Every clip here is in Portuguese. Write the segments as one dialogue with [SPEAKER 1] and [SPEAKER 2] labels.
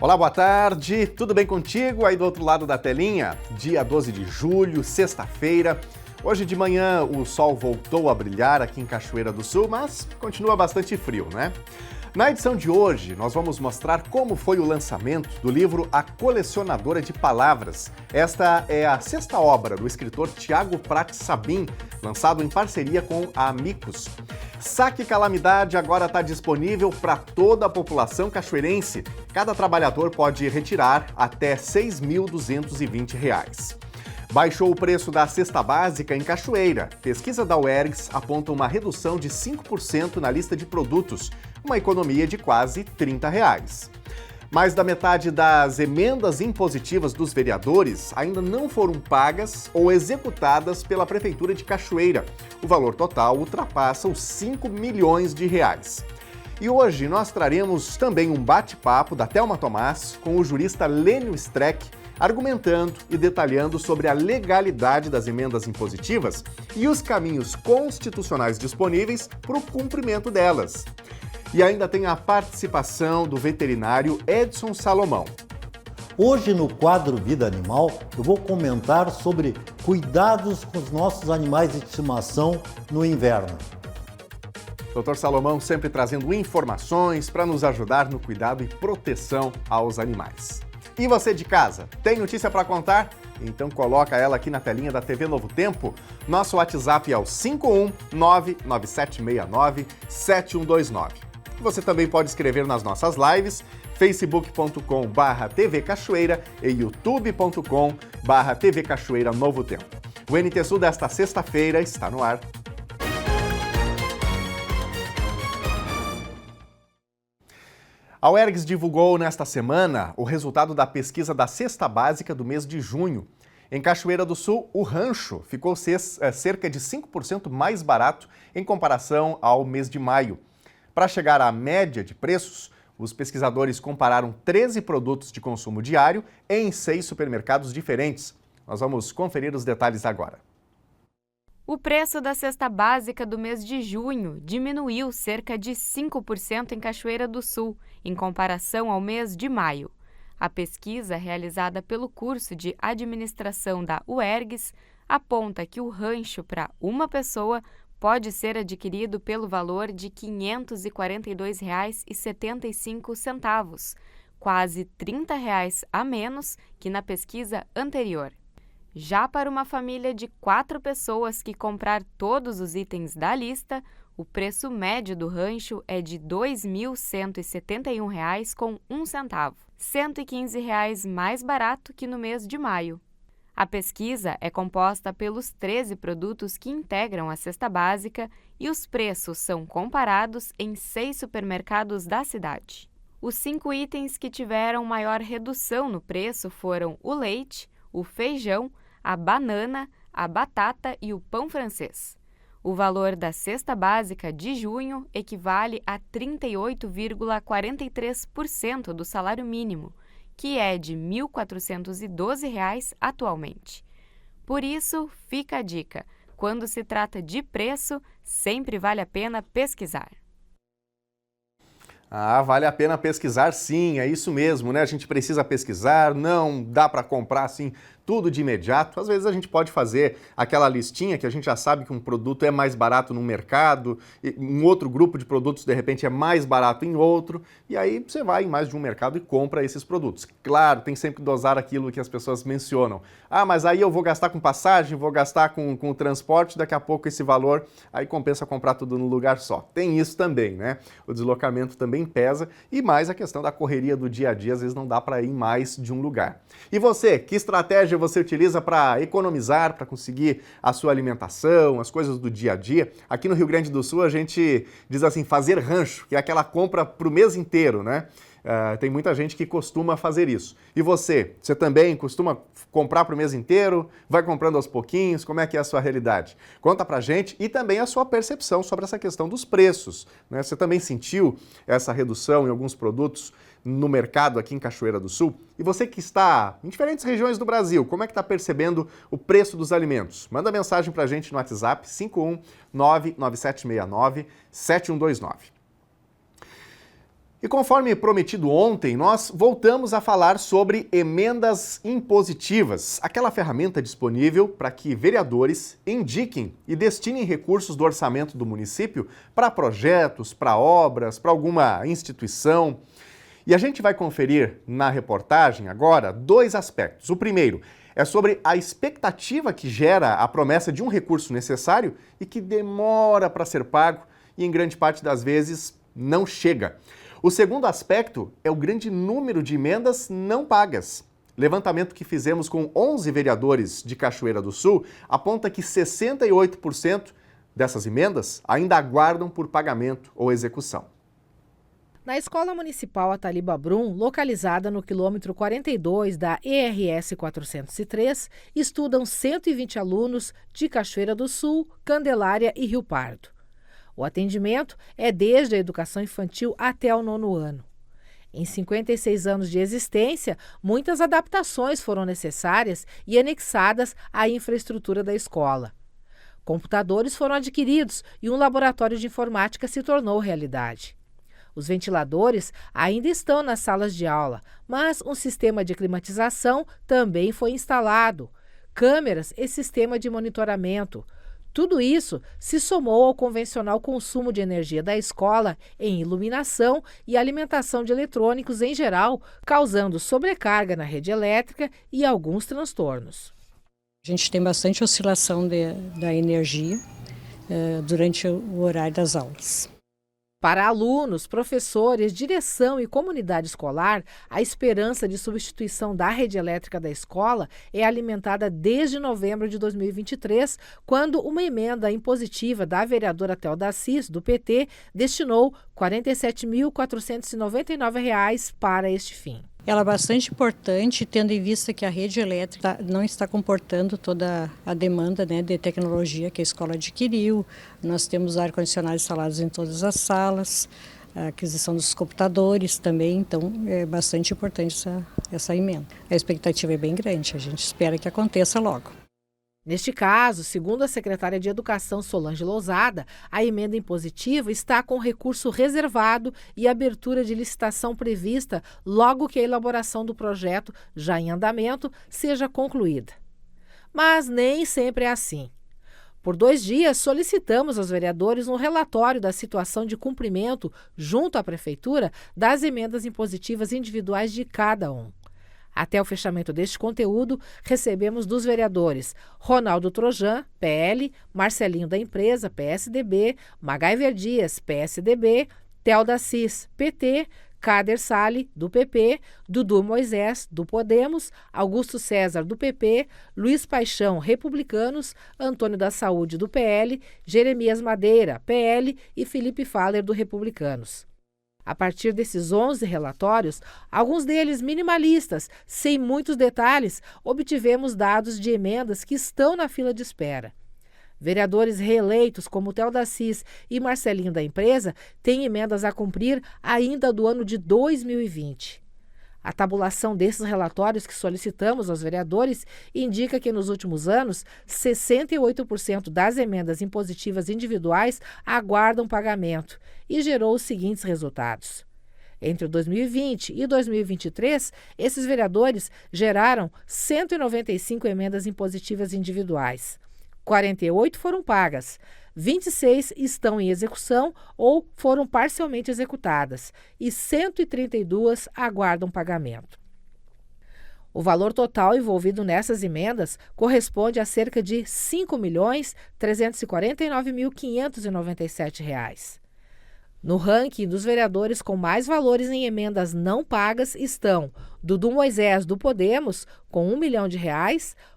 [SPEAKER 1] Olá, boa tarde, tudo bem contigo aí do outro lado da telinha? Dia 12 de julho, sexta-feira. Hoje de manhã o sol voltou a brilhar aqui em Cachoeira do Sul, mas continua bastante frio, né? Na edição de hoje, nós vamos mostrar como foi o lançamento do livro A Colecionadora de Palavras. Esta é a sexta obra do escritor Tiago Prats Sabin, lançado em parceria com a Amicus. Saque Calamidade agora está disponível para toda a população cachoeirense. Cada trabalhador pode retirar até R$ 6.220. Baixou o preço da cesta básica em Cachoeira. Pesquisa da UERGS aponta uma redução de 5% na lista de produtos, uma economia de quase R$ 30. Mais da metade das emendas impositivas dos vereadores ainda não foram pagas ou executadas pela Prefeitura de Cachoeira. O valor total ultrapassa os R$ 5 milhões. E hoje nós traremos também um bate-papo da Thelma Tomás com o jurista Lênio Streck, argumentando e detalhando sobre a legalidade das emendas impositivas e os caminhos constitucionais disponíveis para o cumprimento delas. E ainda tem a participação do veterinário Edson Salomão.
[SPEAKER 2] Hoje no quadro Vida Animal eu vou comentar sobre cuidados com os nossos animais de estimação no inverno.
[SPEAKER 1] Dr. Salomão sempre trazendo informações para nos ajudar no cuidado e proteção aos animais. E você de casa, tem notícia para contar? Então coloca ela aqui na telinha da TV Novo Tempo. Nosso WhatsApp é o 51997697129. Você também pode escrever nas nossas lives, facebook.com/TV Cachoeira e youtube.com/TV Cachoeira Novo Tempo. O NT Sul desta sexta-feira está no ar. A UERGS divulgou nesta semana o resultado da pesquisa da cesta básica do mês de junho. Em Cachoeira do Sul, o rancho ficou cerca de 5% mais barato em comparação ao mês de maio. Para chegar à média de preços, os pesquisadores compararam 13 produtos de consumo diário em 6 supermercados diferentes. Nós vamos conferir os detalhes agora.
[SPEAKER 3] O preço da cesta básica do mês de junho diminuiu cerca de 5% em Cachoeira do Sul, em comparação ao mês de maio. A pesquisa, realizada pelo curso de administração da UERGS, aponta que o rancho para uma pessoa pode ser adquirido pelo valor de R$ 542,75, quase R$ 30 a menos que na pesquisa anterior. Já para uma família de 4 pessoas que comprar todos os itens da lista, o preço médio do rancho é de R$ 2.171,01, R$ 115 mais barato que no mês de maio. A pesquisa é composta pelos 13 produtos que integram a cesta básica e os preços são comparados em 6 supermercados da cidade. Os 5 itens que tiveram maior redução no preço foram o leite, o feijão, a banana, a batata e o pão francês. O valor da cesta básica de junho equivale a 38,43% do salário mínimo, que é de R$ 1.412 atualmente. Por isso, fica a dica: quando se trata de preço, sempre vale a pena pesquisar.
[SPEAKER 1] Vale a pena pesquisar sim, é isso mesmo, né? A gente precisa pesquisar, não dá para comprar assim tudo de imediato. Às vezes a gente pode fazer aquela listinha que a gente já sabe que um produto é mais barato no mercado, e um outro grupo de produtos de repente é mais barato em outro, e aí você vai em mais de um mercado e compra esses produtos. Claro, tem sempre que dosar aquilo que as pessoas mencionam. Mas aí eu vou gastar com passagem, vou gastar com o transporte, daqui a pouco esse valor, aí compensa comprar tudo no lugar só. Tem isso também, né? O deslocamento também pesa, e mais a questão da correria do dia a dia, às vezes não dá para ir mais de um lugar. E você, que estratégia você utiliza para economizar, para conseguir a sua alimentação, as coisas do dia a dia? Aqui no Rio Grande do Sul a gente diz assim, fazer rancho, que é aquela compra para o mês inteiro, né? Tem muita gente que costuma fazer isso. E você também costuma comprar para o mês inteiro? Vai comprando aos pouquinhos? Como é que é a sua realidade? Conta pra gente e também a sua percepção sobre essa questão dos preços, né? Você também sentiu essa redução em alguns produtos no mercado aqui em Cachoeira do Sul? E você que está em diferentes regiões do Brasil, como é que está percebendo o preço dos alimentos? Manda mensagem pra gente no WhatsApp 51997697129. E conforme prometido ontem, nós voltamos a falar sobre emendas impositivas, aquela ferramenta disponível para que vereadores indiquem e destinem recursos do orçamento do município para projetos, para obras, para alguma instituição. E a gente vai conferir na reportagem agora 2 aspectos. O primeiro é sobre a expectativa que gera a promessa de um recurso necessário e que demora para ser pago e, em grande parte das vezes, não chega. O segundo aspecto é o grande número de emendas não pagas. Levantamento que fizemos com 11 vereadores de Cachoeira do Sul aponta que 68% dessas emendas ainda aguardam por pagamento ou execução.
[SPEAKER 4] Na Escola Municipal Ataliba Brum, localizada no quilômetro 42 da ERS 403, estudam 120 alunos de Cachoeira do Sul, Candelária e Rio Pardo. O atendimento é desde a educação infantil até o 9º ano. Em 56 anos de existência, muitas adaptações foram necessárias e anexadas à infraestrutura da escola. Computadores foram adquiridos e um laboratório de informática se tornou realidade. Os ventiladores ainda estão nas salas de aula, mas um sistema de climatização também foi instalado, câmeras e sistema de monitoramento. Tudo isso se somou ao convencional consumo de energia da escola em iluminação e alimentação de eletrônicos em geral, causando sobrecarga na rede elétrica e alguns transtornos.
[SPEAKER 5] A gente tem bastante oscilação da energia durante o horário das aulas.
[SPEAKER 4] Para alunos, professores, direção e comunidade escolar, a esperança de substituição da rede elétrica da escola é alimentada desde novembro de 2023, quando uma emenda impositiva da vereadora Thelda Assis, do PT, destinou R$ 47.499 para este fim.
[SPEAKER 5] Ela é bastante importante, tendo em vista que a rede elétrica não está comportando toda a demanda, né, de tecnologia que a escola adquiriu. Nós temos ar-condicionado instalados em todas as salas, a aquisição dos computadores também, então é bastante importante essa emenda. A expectativa é bem grande, a gente espera que aconteça logo.
[SPEAKER 4] Neste caso, segundo a secretária de Educação Solange Lousada, a emenda impositiva está com recurso reservado e abertura de licitação prevista logo que a elaboração do projeto, já em andamento, seja concluída. Mas nem sempre é assim. Por 2 dias, solicitamos aos vereadores um relatório da situação de cumprimento, junto à Prefeitura, das emendas impositivas individuais de cada um. Até o fechamento deste conteúdo, recebemos dos vereadores Ronaldo Trojan, PL, Marcelinho da Empresa, PSDB, Magaiver Dias, PSDB, Thelda Assis, PT, Kader Sali, do PP, Dudu Moisés, do Podemos, Augusto César, do PP, Luiz Paixão, Republicanos, Antônio da Saúde, do PL, Jeremias Madeira, PL e Felipe Faller, do Republicanos. A partir desses 11 relatórios, alguns deles minimalistas, sem muitos detalhes, obtivemos dados de emendas que estão na fila de espera. Vereadores reeleitos como Thelda Assis e Marcelinho da Empresa têm emendas a cumprir ainda do ano de 2020. A tabulação desses relatórios que solicitamos aos vereadores indica que, nos últimos anos, 68% das emendas impositivas individuais aguardam pagamento e gerou os seguintes resultados. Entre 2020 e 2023, esses vereadores geraram 195 emendas impositivas individuais. 48 foram pagas, 26 estão em execução ou foram parcialmente executadas e 132 aguardam pagamento. O valor total envolvido nessas emendas corresponde a cerca de R$ 5.349.597. No ranking dos vereadores com mais valores em emendas não pagas estão Dudu Moisés, do Podemos, com R$ 1 milhão,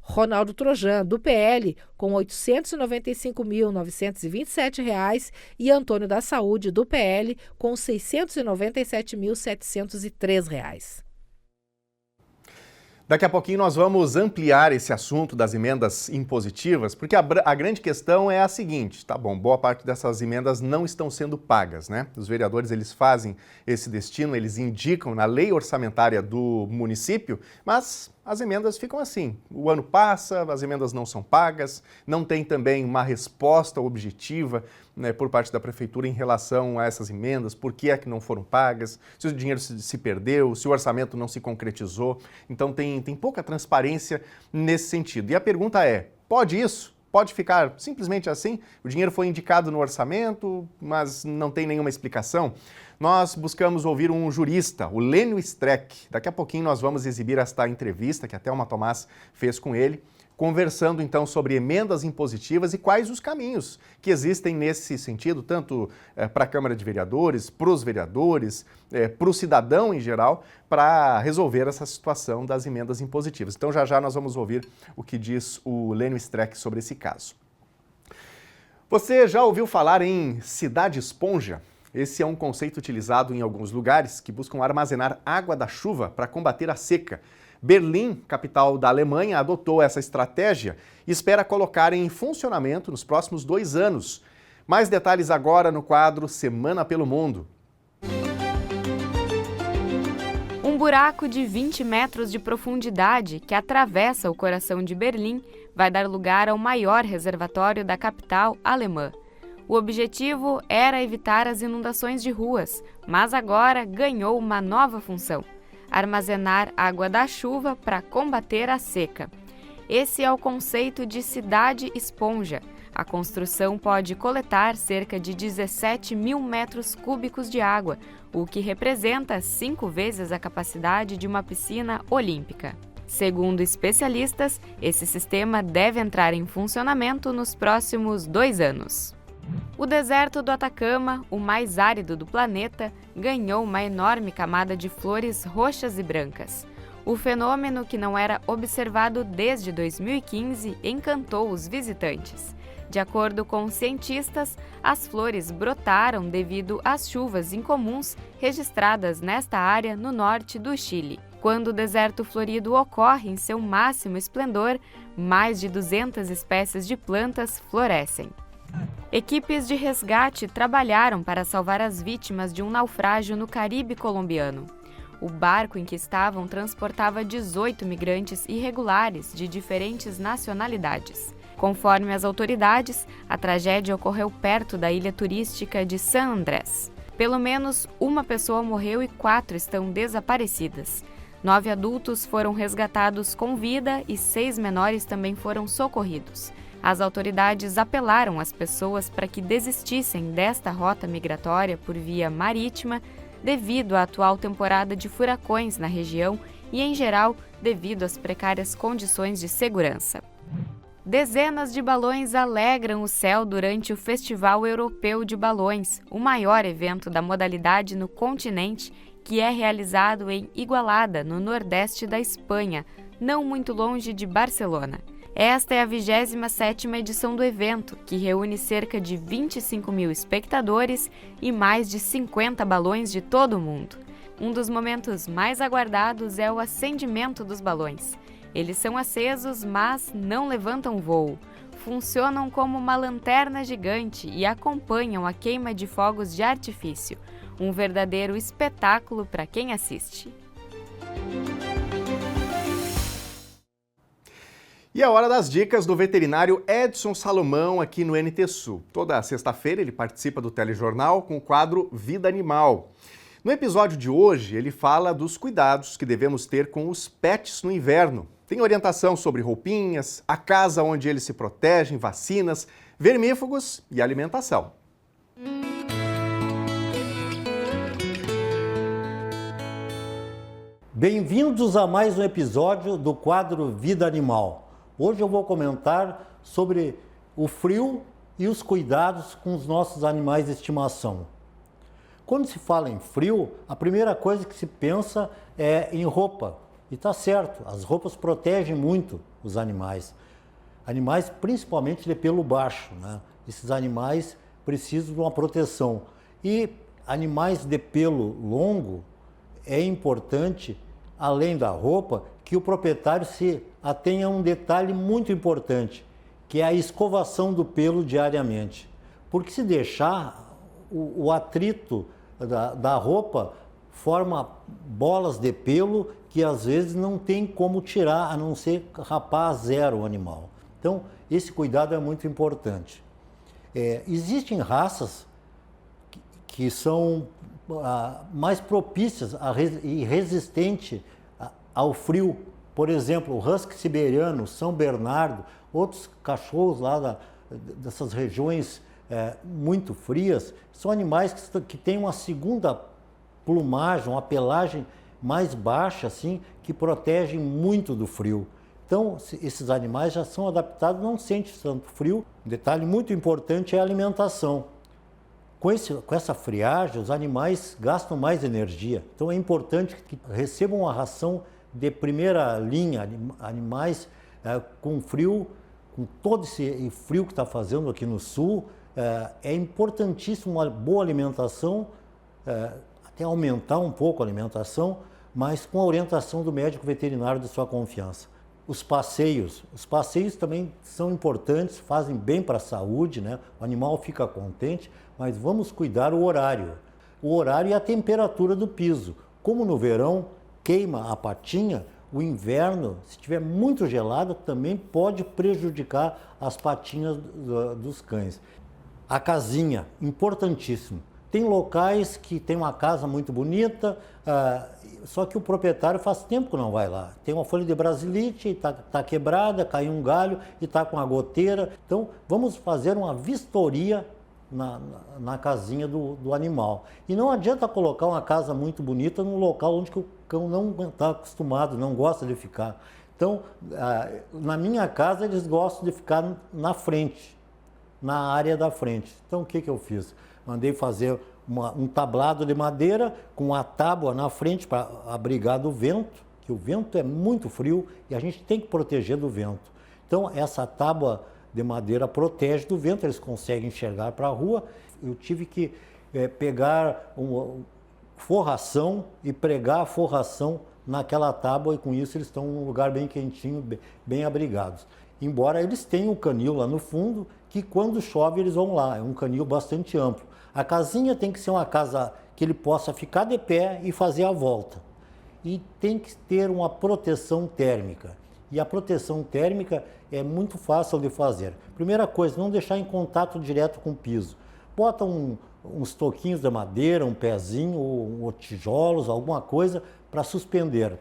[SPEAKER 4] Ronaldo Trojan, do PL, com R$ 895.927 e Antônio da Saúde, do PL, com R$ 697.703.
[SPEAKER 1] Daqui a pouquinho nós vamos ampliar esse assunto das emendas impositivas, porque a grande questão é a seguinte, tá bom, boa parte dessas emendas não estão sendo pagas, né? Os vereadores, eles fazem esse destino, eles indicam na lei orçamentária do município, mas as emendas ficam assim. O ano passa, as emendas não são pagas, não tem também uma resposta objetiva, né, por parte da Prefeitura em relação a essas emendas, por que é que não foram pagas, se o dinheiro se perdeu, se o orçamento não se concretizou. Então tem pouca transparência nesse sentido. E a pergunta é, pode isso? Pode ficar simplesmente assim? O dinheiro foi indicado no orçamento, mas não tem nenhuma explicação? Nós buscamos ouvir um jurista, o Lênio Streck. Daqui a pouquinho nós vamos exibir esta entrevista que a Thelma Tomás fez com ele, conversando então sobre emendas impositivas e quais os caminhos que existem nesse sentido, tanto para a Câmara de Vereadores, para os vereadores, para o cidadão em geral, para resolver essa situação das emendas impositivas. Então já nós vamos ouvir o que diz o Lênio Streck sobre esse caso. Você já ouviu falar em cidade esponja? Esse é um conceito utilizado em alguns lugares que buscam armazenar água da chuva para combater a seca. Berlim, capital da Alemanha, adotou essa estratégia e espera colocar em funcionamento nos próximos 2 anos. Mais detalhes agora no quadro Semana pelo Mundo.
[SPEAKER 3] Um buraco de 20 metros de profundidade que atravessa o coração de Berlim vai dar lugar ao maior reservatório da capital alemã. O objetivo era evitar as inundações de ruas, mas agora ganhou uma nova função: armazenar água da chuva para combater a seca. Esse é o conceito de cidade esponja. A construção pode coletar cerca de 17 mil metros cúbicos de água, o que representa 5 vezes a capacidade de uma piscina olímpica. Segundo especialistas, esse sistema deve entrar em funcionamento nos próximos 2 anos. O deserto do Atacama, o mais árido do planeta, ganhou uma enorme camada de flores roxas e brancas. O fenômeno, que não era observado desde 2015, encantou os visitantes. De acordo com cientistas, as flores brotaram devido às chuvas incomuns registradas nesta área no norte do Chile. Quando o deserto florido ocorre em seu máximo esplendor, mais de 200 espécies de plantas florescem. Equipes de resgate trabalharam para salvar as vítimas de um naufrágio no Caribe colombiano. O barco em que estavam transportava 18 migrantes irregulares de diferentes nacionalidades. Conforme as autoridades, a tragédia ocorreu perto da ilha turística de San Andrés. Pelo menos uma pessoa morreu e 4 estão desaparecidas. 9 adultos foram resgatados com vida e 6 menores também foram socorridos. As autoridades apelaram às pessoas para que desistissem desta rota migratória por via marítima devido à atual temporada de furacões na região e, em geral, devido às precárias condições de segurança. Dezenas de balões alegram o céu durante o Festival Europeu de Balões, o maior evento da modalidade no continente, que é realizado em Igualada, no nordeste da Espanha, não muito longe de Barcelona. Esta é a 27ª edição do evento, que reúne cerca de 25 mil espectadores e mais de 50 balões de todo o mundo. Um dos momentos mais aguardados é o acendimento dos balões. Eles são acesos, mas não levantam voo. Funcionam como uma lanterna gigante e acompanham a queima de fogos de artifício. Um verdadeiro espetáculo para quem assiste.
[SPEAKER 1] E a hora das dicas do veterinário Edson Salomão aqui no NT Sul. Toda sexta-feira ele participa do telejornal com o quadro Vida Animal. No episódio de hoje ele fala dos cuidados que devemos ter com os pets no inverno. Tem orientação sobre roupinhas, a casa onde eles se protegem, vacinas, vermífugos e alimentação.
[SPEAKER 2] Bem-vindos a mais um episódio do quadro Vida Animal. Hoje eu vou comentar sobre o frio e os cuidados com os nossos animais de estimação. Quando se fala em frio, a primeira coisa que se pensa é em roupa. E está certo, as roupas protegem muito os animais. Animais principalmente de pelo baixo, né? Esses animais precisam de uma proteção. E animais de pelo longo, é importante, além da roupa, que o proprietário se atenha a um detalhe muito importante, que é a escovação do pelo diariamente. Porque se deixar, o atrito da roupa forma bolas de pelo que às vezes não tem como tirar, a não ser rapar a zero o animal. Então, esse cuidado é muito importante. Existem raças que são mais propícias e resistentes ao frio. Por exemplo, o husky siberiano, São Bernardo, outros cachorros lá dessas regiões muito frias, são animais que têm uma segunda plumagem, uma pelagem mais baixa, assim, que protegem muito do frio. Então, esses animais já são adaptados, não sentem tanto frio. Um detalhe muito importante é a alimentação. Com essa friagem, os animais gastam mais energia. Então, é importante que recebam uma ração de primeira linha, animais com frio, com todo esse frio que está fazendo aqui no sul. É importantíssimo uma boa alimentação, até aumentar um pouco a alimentação, mas com a orientação do médico veterinário de sua confiança. Os passeios também são importantes, fazem bem para a saúde, né? O animal fica contente, mas vamos cuidar o horário e a temperatura do piso. Como no verão queima a patinha, o inverno, se estiver muito gelado, também pode prejudicar as patinhas dos cães. A casinha, importantíssimo. Tem locais que tem uma casa muito bonita, só que o proprietário faz tempo que não vai lá. Tem uma folha de brasilite, está quebrada, caiu um galho e está com a goteira. Então, vamos fazer uma vistoria na casinha do animal. E não adianta colocar uma casa muito bonita num local onde o cão não está acostumado, não gosta de ficar. Então, na minha casa, eles gostam de ficar na frente, na área da frente. Então, o que eu fiz? Mandei fazer um tablado de madeira com a tábua na frente para abrigar do vento, que o vento é muito frio e a gente tem que proteger do vento. Então, essa tábua de madeira protege do vento, eles conseguem enxergar para a rua. Eu tive que pegar uma forração e pregar a forração naquela tábua e com isso eles estão num lugar bem quentinho, bem abrigados. Embora eles tenham um canil lá no fundo, que quando chove eles vão lá, é um canil bastante amplo. A casinha tem que ser uma casa que ele possa ficar de pé e fazer a volta. E tem que ter uma proteção térmica. E a proteção térmica é muito fácil de fazer. Primeira coisa, não deixar em contato direto com o piso. Bota uns toquinhos de madeira, um pezinho, ou tijolos, alguma coisa para suspender.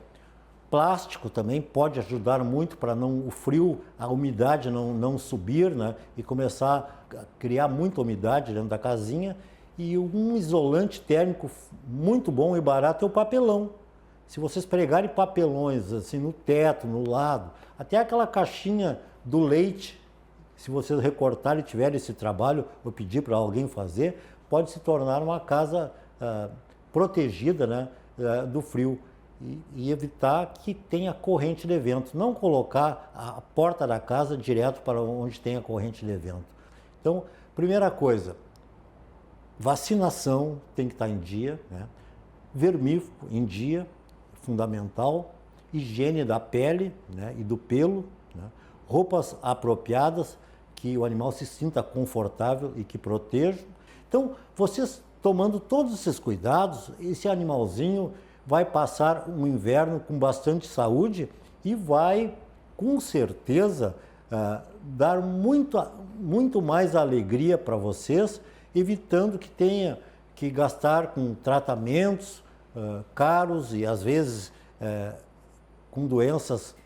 [SPEAKER 2] Plástico também pode ajudar muito para o frio, a umidade não subir, né? E começar a criar muita umidade dentro da casinha. E um isolante térmico muito bom e barato é o papelão. Se vocês pregarem papelões assim no teto, no lado, até aquela caixinha do leite, se vocês recortarem e tiverem esse trabalho ou pedir para alguém fazer, pode se tornar uma casa protegida, né, do frio. E evitar que tenha corrente de vento. Não colocar a porta da casa direto para onde tem a corrente de vento. Então, primeira coisa, vacinação tem que estar em dia, né? Vermífugo em dia, fundamental. Higiene da pele, né, e do pelo, né? Roupas apropriadas, que o animal se sinta confortável e que protejam. Então, vocês tomando todos esses cuidados, esse animalzinho vai passar um inverno com bastante saúde e vai, com certeza, dar muito mais alegria para vocês, evitando que tenha que gastar com tratamentos caros e, às vezes, com doenças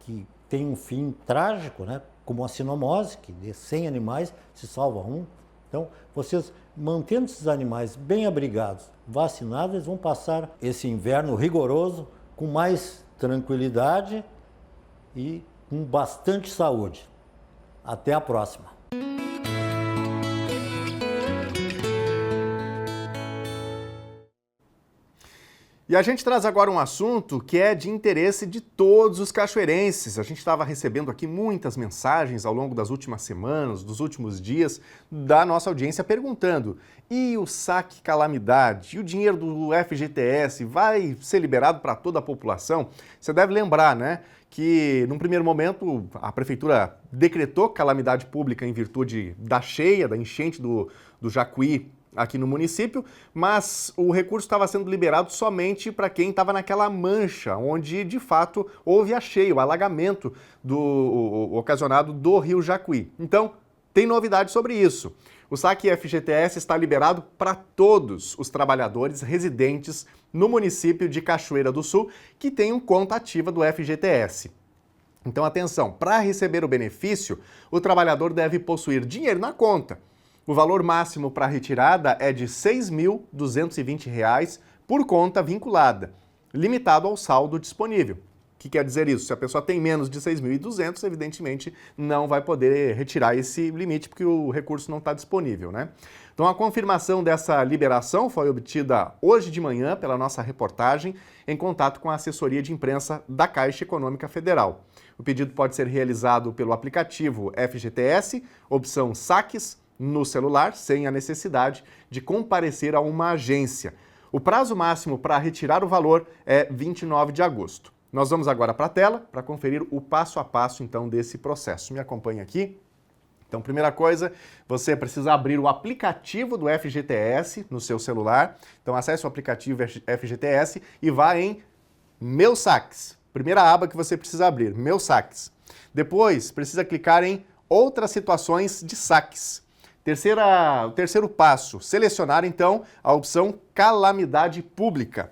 [SPEAKER 2] que têm um fim trágico, né? Como a sinomose, que de 100 animais se salva um. Então, vocês mantendo esses animais bem abrigados, vacinados, eles vão passar esse inverno rigoroso com mais tranquilidade e com bastante saúde. Até a próxima!
[SPEAKER 1] E a gente traz agora um assunto que é de interesse de todos os cachoeirenses. A gente estava recebendo aqui muitas mensagens ao longo das últimas semanas, dos últimos dias, da nossa audiência perguntando: e o saque calamidade? E o dinheiro do FGTS vai ser liberado para toda a população? Você deve lembrar, né, que num primeiro momento a prefeitura decretou calamidade pública em virtude da cheia, da enchente do Jacuí aqui no município, mas o recurso estava sendo liberado somente para quem estava naquela mancha, onde de fato houve a cheia, o alagamento ocasionado do rio Jacuí. Então, tem novidade sobre isso. O saque FGTS está liberado para todos os trabalhadores residentes no município de Cachoeira do Sul que tenham conta ativa do FGTS. Então, atenção, para receber o benefício, o trabalhador deve possuir dinheiro na conta. O valor máximo para retirada é de R$ 6.220 por conta vinculada, limitado ao saldo disponível. O que quer dizer isso? Se a pessoa tem menos de 6.200, evidentemente não vai poder retirar esse limite porque o recurso não está disponível, né? Então a confirmação dessa liberação foi obtida hoje de manhã pela nossa reportagem em contato com a assessoria de imprensa da Caixa Econômica Federal. O pedido pode ser realizado pelo aplicativo FGTS, opção Saques, no celular, sem a necessidade de comparecer a uma agência. O prazo máximo para retirar o valor é 29 de agosto. Nós vamos agora para a tela para conferir o passo a passo, então, desse processo. Me acompanhe aqui. Então, primeira coisa, você precisa abrir o aplicativo do FGTS no seu celular. Então, acesse o aplicativo FGTS e vá em Meus Saques. Primeira aba que você precisa abrir, Meus Saques. Depois, precisa clicar em Outras situações de saques. O terceiro passo, selecionar, então, a opção Calamidade Pública.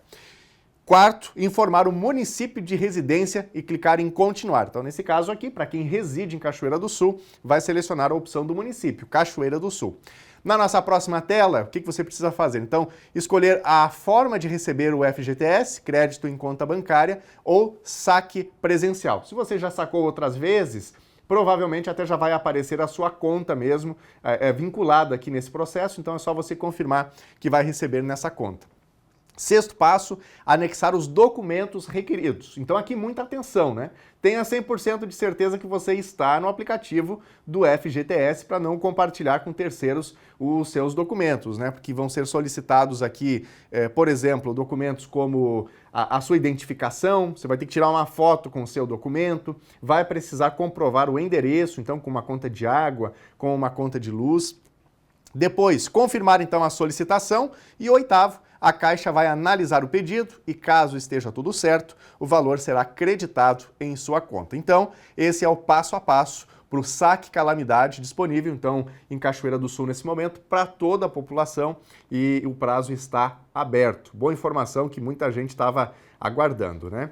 [SPEAKER 1] Quarto, informar o município de residência e clicar em continuar. Então, nesse caso aqui, para quem reside em Cachoeira do Sul, vai selecionar a opção do município, Cachoeira do Sul. Na nossa próxima tela, o que você precisa fazer? Então, escolher a forma de receber o FGTS, crédito em conta bancária ou saque presencial. Se você já sacou outras vezes, provavelmente até já vai aparecer a sua conta mesmo, vinculada aqui nesse processo, então é só você confirmar que vai receber nessa conta. Sexto passo, anexar os documentos requeridos. Então aqui muita atenção, né? Tenha 100% de certeza que você está no aplicativo do FGTS para não compartilhar com terceiros os seus documentos, né? Porque vão ser solicitados aqui, por exemplo, documentos como a sua identificação, você vai ter que tirar uma foto com o seu documento, vai precisar comprovar o endereço, então com uma conta de água, com uma conta de luz. Depois, confirmar então a solicitação e oitavo, a Caixa vai analisar o pedido e, caso esteja tudo certo, o valor será creditado em sua conta. Então, esse é o passo a passo para o saque calamidade disponível, então, em Cachoeira do Sul nesse momento, para toda a população e o prazo está aberto. Boa informação que muita gente estava aguardando, né?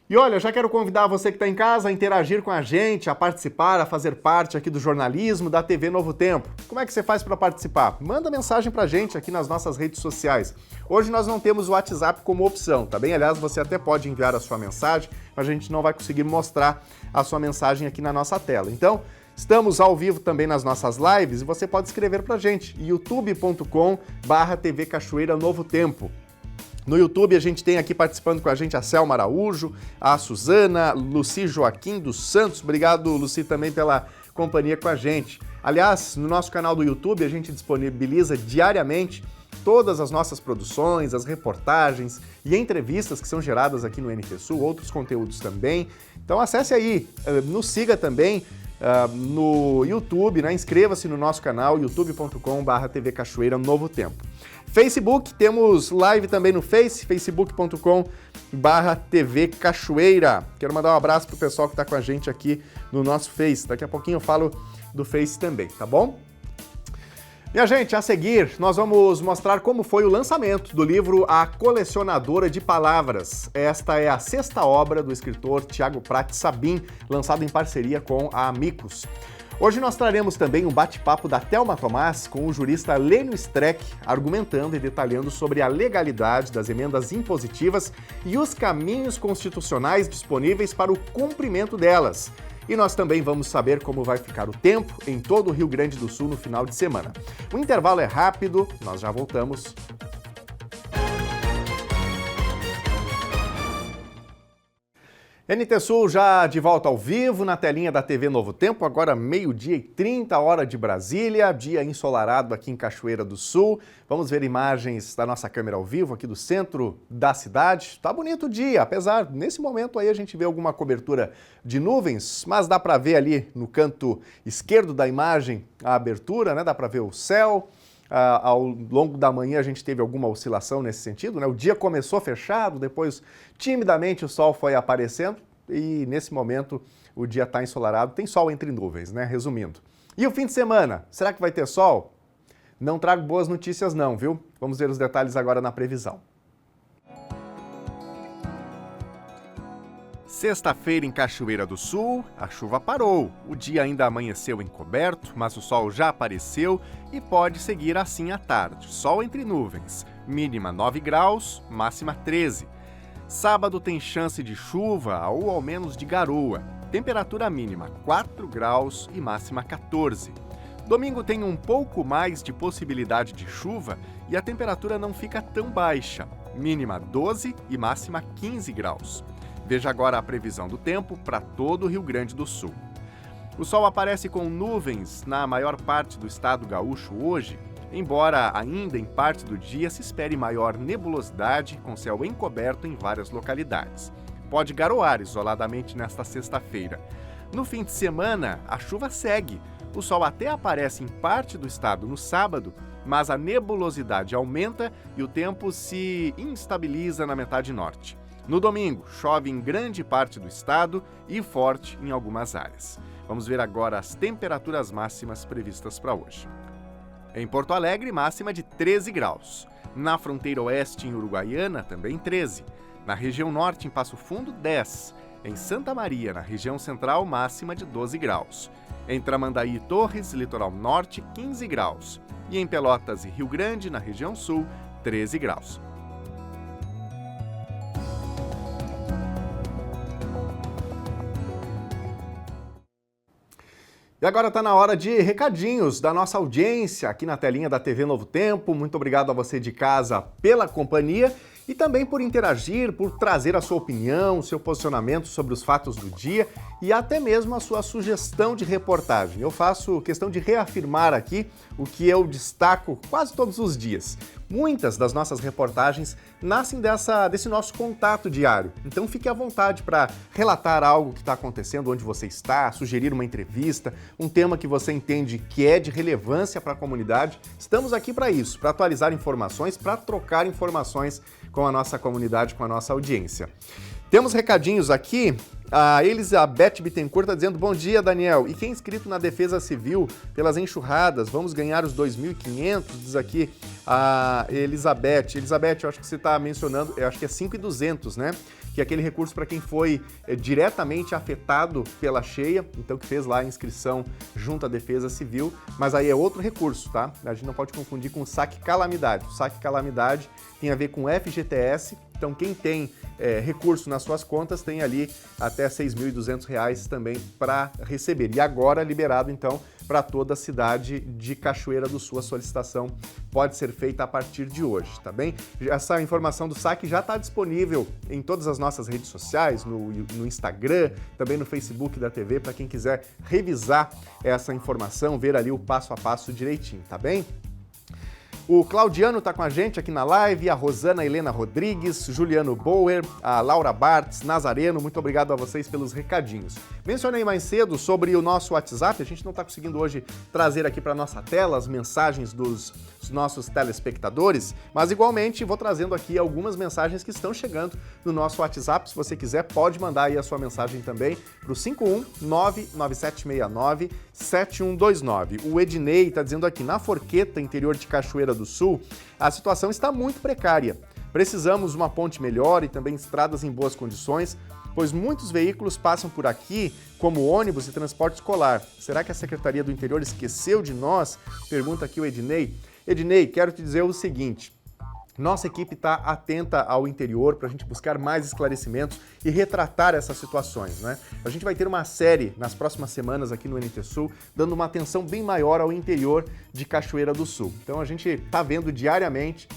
[SPEAKER 1] E olha, já quero convidar você que está em casa a interagir com a gente, a participar, a fazer parte aqui do jornalismo da TV Novo Tempo. Como é que você faz para participar? Manda mensagem para a gente aqui nas nossas redes sociais. Hoje nós não temos o WhatsApp como opção, tá bem? Aliás, você até pode enviar a sua mensagem, mas a gente não vai conseguir mostrar a sua mensagem aqui na nossa tela. Então, estamos ao vivo também nas nossas lives e você pode escrever para a gente, youtube.com/TV Cachoeira Novo Tempo. No YouTube a gente tem aqui participando com a gente a Selma Araújo, a Suzana, Luci Joaquim dos Santos. Obrigado, Luci, também pela companhia com a gente. Aliás, no nosso canal do YouTube a gente disponibiliza diariamente todas as nossas produções, as reportagens e entrevistas que são geradas aqui no NT Sul, outros conteúdos também. Então acesse aí, nos siga também no YouTube, né? Inscreva-se no nosso canal, youtube.com/TV Cachoeira Novo Tempo. Facebook, temos live também no Face, facebook.com/TV Cachoeira. Quero mandar um abraço pro pessoal que está com a gente aqui no nosso Face. Daqui a pouquinho eu falo do Face também, tá bom? Minha gente, a seguir, nós vamos mostrar como foi o lançamento do livro A Colecionadora de Palavras. Esta é a sexta obra do escritor Tiago Prati Sabin, lançado em parceria com a Amicus. Hoje nós traremos também um bate-papo da Thelma Tomás com o jurista Lênio Streck, argumentando e detalhando sobre a legalidade das emendas impositivas e os caminhos constitucionais disponíveis para o cumprimento delas. E nós também vamos saber como vai ficar o tempo em todo o Rio Grande do Sul no final de semana. O intervalo é rápido, nós já voltamos. NT Sul já de volta ao vivo na telinha da TV Novo Tempo, agora 12h30, hora de Brasília, dia ensolarado aqui em Cachoeira do Sul. Vamos ver imagens da nossa câmera ao vivo aqui do centro da cidade. Tá bonito o dia, apesar, nesse momento aí a gente vê alguma cobertura de nuvens, mas dá para ver ali no canto esquerdo da imagem a abertura, né? Dá para ver o céu, ao longo da manhã a gente teve alguma oscilação nesse sentido, né? O dia começou fechado, depois timidamente o sol foi aparecendo e nesse momento o dia está ensolarado, tem sol entre nuvens, né? Resumindo. E o fim de semana, será que vai ter sol? Não trago boas notícias não, viu? Vamos ver os detalhes agora na previsão. Sexta-feira em Cachoeira do Sul, a chuva parou. O dia ainda amanheceu encoberto, mas o sol já apareceu e pode seguir assim à tarde. Sol entre nuvens, mínima 9 graus, máxima 13. Sábado tem chance de chuva ou ao menos de garoa. Temperatura mínima 4 graus e máxima 14. Domingo tem um pouco mais de possibilidade de chuva e a temperatura não fica tão baixa. Mínima 12 e máxima 15 graus. Veja agora a previsão do tempo para todo o Rio Grande do Sul. O sol aparece com nuvens na maior parte do estado gaúcho hoje, embora ainda em parte do dia se espere maior nebulosidade com céu encoberto em várias localidades. Pode garoar isoladamente nesta sexta-feira. No fim de semana, a chuva segue. O sol até aparece em parte do estado no sábado, mas a nebulosidade aumenta e o tempo se instabiliza na metade norte. No domingo, chove em grande parte do estado e forte em algumas áreas. Vamos ver agora as temperaturas máximas previstas para hoje. Em Porto Alegre, máxima de 13 graus. Na fronteira oeste, em Uruguaiana, também 13. Na região norte, em Passo Fundo, 10. Em Santa Maria, na região central, máxima de 12 graus. Em Tramandaí e Torres, litoral norte, 15 graus. E em Pelotas e Rio Grande, na região sul, 13 graus. E agora está na hora de recadinhos da nossa audiência aqui na telinha da TV Novo Tempo. Muito obrigado a você de casa pela companhia e também por interagir, por trazer a sua opinião, seu posicionamento sobre os fatos do dia e até mesmo a sua sugestão de reportagem. Eu faço questão de reafirmar aqui o que eu destaco quase todos os dias. Muitas das nossas reportagens nascem desse nosso contato diário. Então fique à vontade para relatar algo que está acontecendo onde você está, sugerir uma entrevista, um tema que você entende que é de relevância para a comunidade. Estamos aqui para isso, para atualizar informações, para trocar informações com a nossa comunidade, com a nossa audiência. Temos recadinhos aqui. A Elizabeth Bittencourt está dizendo: bom dia, Daniel. E quem é inscrito na Defesa Civil pelas enxurradas, vamos ganhar os 2.500? Diz aqui a Elizabeth. Elizabeth, eu acho que você está mencionando, eu acho que é 5.200, né? Que é aquele recurso para quem foi diretamente afetado pela cheia, então que fez lá a inscrição junto à Defesa Civil, mas aí é outro recurso, tá? A gente não pode confundir com o saque calamidade. O saque calamidade tem a ver com FGTS, então quem tem recurso nas suas contas tem ali até R$ 6.200 também para receber. E agora liberado então para toda a cidade de Cachoeira do Sul. A solicitação pode ser feita a partir de hoje, tá bem? Essa informação do saque já está disponível em todas as nossas redes sociais, no Instagram, também no Facebook da TV, para quem quiser revisar essa informação, ver ali o passo a passo direitinho, tá bem? O Claudiano está com a gente aqui na live, a Rosana Helena Rodrigues, Juliano Bauer, a Laura Bartz, Nazareno, muito obrigado a vocês pelos recadinhos. Mencionei mais cedo sobre o nosso WhatsApp, a gente não está conseguindo hoje trazer aqui para a nossa tela as mensagens dos nossos telespectadores, mas igualmente vou trazendo aqui algumas mensagens que estão chegando no nosso WhatsApp. Se você quiser, pode mandar aí a sua mensagem também para o 51997697129. O Ednei está dizendo aqui: na Forqueta, interior de Cachoeira do Sul, a situação está muito precária. Precisamos uma ponte melhor e também estradas em boas condições, pois muitos veículos passam por aqui, como ônibus e transporte escolar. Será que a Secretaria do Interior esqueceu de nós? Pergunta aqui o Ednei. Ednei, quero te dizer o seguinte: nossa equipe está atenta ao interior para a gente buscar mais esclarecimentos e retratar essas situações, né? A gente vai ter uma série nas próximas semanas aqui no NT Sul, dando uma atenção bem maior ao interior de Cachoeira do Sul. Então a gente está vendo diariamente,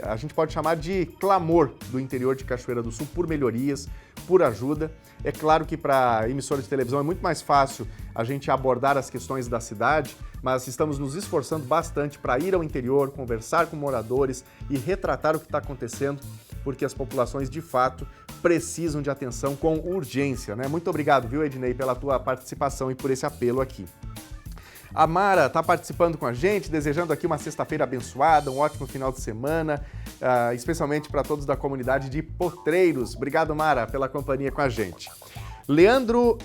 [SPEAKER 1] a gente pode chamar de clamor do interior de Cachoeira do Sul por melhorias, por ajuda. É claro que para a emissora de televisão é muito mais fácil a gente abordar as questões da cidade, mas estamos nos esforçando bastante para ir ao interior, conversar com moradores e retratar o que está acontecendo, porque as populações de fato precisam de atenção com urgência, né? Muito obrigado, viu, Ednei, pela tua participação e por esse apelo aqui. A Mara está participando com a gente, desejando aqui uma sexta-feira abençoada, um ótimo final de semana, especialmente para todos da comunidade de Potreiros. Obrigado, Mara, pela companhia com a gente. Leandro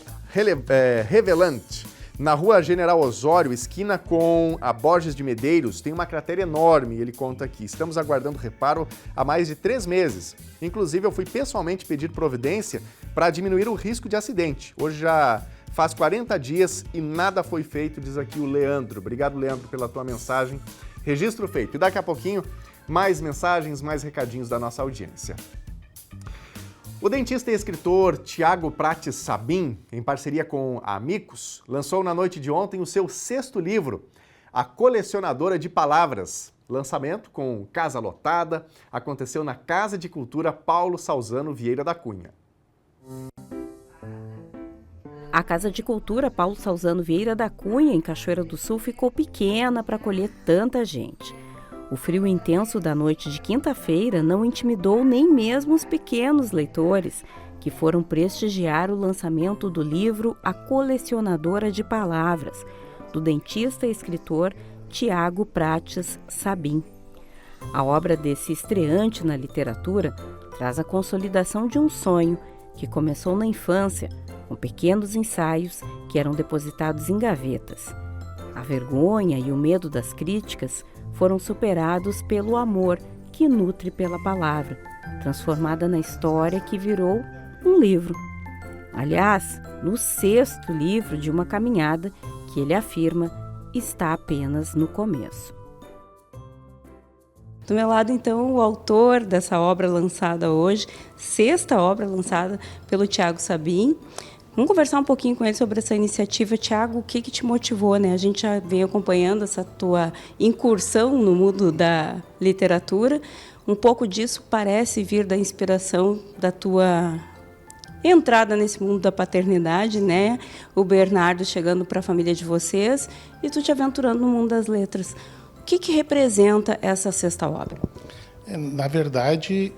[SPEAKER 1] Revelante, na rua General Osório, esquina com a Borges de Medeiros, tem uma cratera enorme, ele conta aqui. Estamos aguardando reparo há mais de 3 meses. Inclusive, eu fui pessoalmente pedir providência para diminuir o risco de acidente. Hoje já faz 40 dias e nada foi feito, diz aqui o Leandro. Obrigado, Leandro, pela tua mensagem. Registro feito. E daqui a pouquinho, mais mensagens, mais recadinhos da nossa audiência. O dentista e escritor Tiago Prates Sabin, em parceria com a Amicus, lançou na noite de ontem o seu 6º livro, A Colecionadora de Palavras. Lançamento com casa lotada, aconteceu na Casa de Cultura Paulo Salzano Vieira da Cunha.
[SPEAKER 6] A Casa de Cultura Paulo Salzano Vieira da Cunha, em Cachoeira do Sul, ficou pequena para acolher tanta gente. O frio intenso da noite de quinta-feira não intimidou nem mesmo os pequenos leitores, que foram prestigiar o lançamento do livro A Colecionadora de Palavras, do dentista e escritor Tiago Prates Sabin. A obra desse estreante na literatura traz a consolidação de um sonho que começou na infância, com pequenos ensaios que eram depositados em gavetas. A vergonha e o medo das críticas foram superados pelo amor que nutre pela palavra, transformada na história que virou um livro. Aliás, no 6º livro de uma caminhada que ele afirma está apenas no começo. Do meu lado, então, o autor dessa obra lançada hoje, 6ª obra lançada pelo Tiago Sabin. Vamos conversar um pouquinho com ele sobre essa iniciativa. Tiago, o que te motivou, né? A gente já vem acompanhando essa tua incursão no mundo da literatura. Um pouco disso parece vir da inspiração da tua entrada nesse mundo da paternidade, né? O Bernardo chegando para a família de vocês e tu te aventurando no mundo das letras. O que representa essa 6ª obra?
[SPEAKER 7] Na verdade,